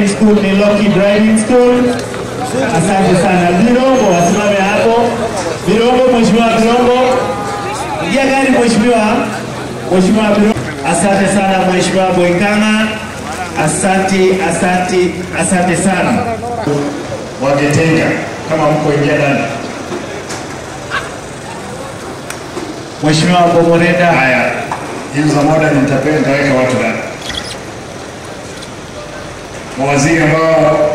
School ni Loki Driving School. Asante sana. Virongo wasimame hapo. Virongo, Mheshimiwa Virongo. Ingia gari Mheshimiwa. Mheshimiwa Virongo. Asante sana Mheshimiwa Boikanga. Asante sana. Wagetenga kama mko ingia ndani. Mheshimiwa Bomoreda. Haya. Hizo moda nitapenda weka watu ndani. Mawaziri ambao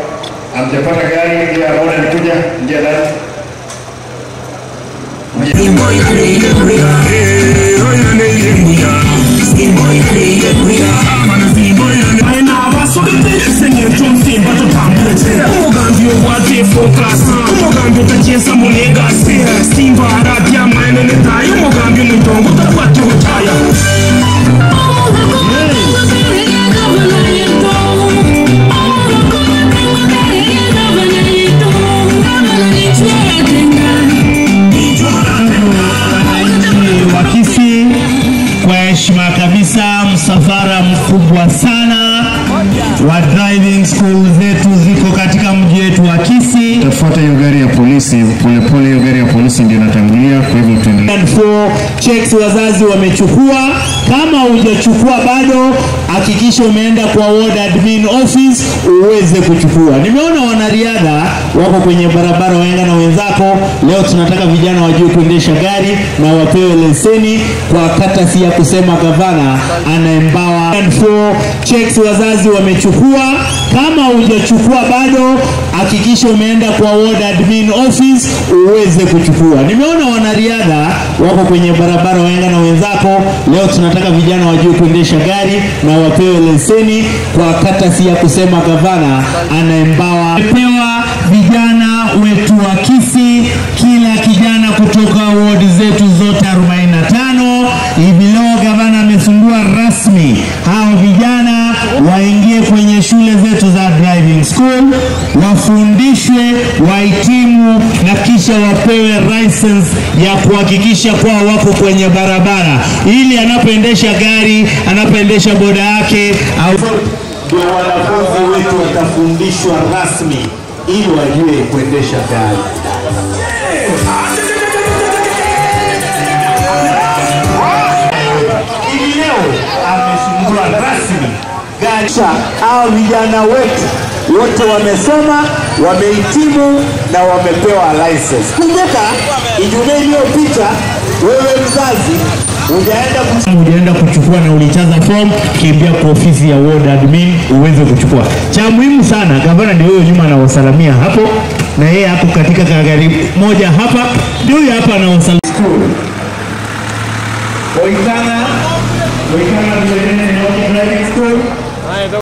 hamjapata gari ya moda nikuja ingia ndani. Kabisa msafara mkubwa sana wa driving school zetu ziko katika mji wetu wa Kisii. Tafuata hiyo gari ya polisi, polepole hiyo gari ya polisi ndio inatangulia, kwa hivyo tuendelee. Checks wazazi wamechukua, kama hujachukua bado hakikisha umeenda kwa ward admin office uweze kuchukua. Nimeona wanariadha wako kwenye barabara waenga na wenzako. Leo tunataka vijana wajue kuendesha gari na wapewe leseni kwa katasi ya kusema gavana anaembawa. Checks wazazi wamechukua, kama hujachukua bado hakikisha umeenda kwa ward admin office uweze kuchukua. Nimeona wanariadha wako kwenye barabara waenga na wenzako. Leo tunataka vijana wajue kuendesha gari na wapewe leseni kwa katasi ya kusema gavana anaembawa. Pewa vijana wetu wa Kisii, kila kijana kutoka ward zetu zote 45. Hivi leo gavana amefungua rasmi hao vijana waingie kwenye shule zetu za driving school, wafundishwe, wahitimu na kisha wapewe license ya kuhakikisha kwa wako kwenye barabara, ili anapoendesha gari, anapoendesha boda yake au ndio wanafunzi wetu watafundishwa rasmi ili wajue kuendesha gari. Hivi leo amefungua rasmi gari. Hao vijana wetu wote wamesoma, wamehitimu na wamepewa license. Kumbuka Ijumaa iliyopita wewe mzazi hujaenda kuchukua na ulichaza form, kimbia kwa ofisi ya ward admin uweze kuchukua. Cha muhimu sana, gavana ndio huyo nyuma anawasalamia hapo, na yeye hapo katika gari moja hapa, ndio huyo hapa anawasalamia. Boikanga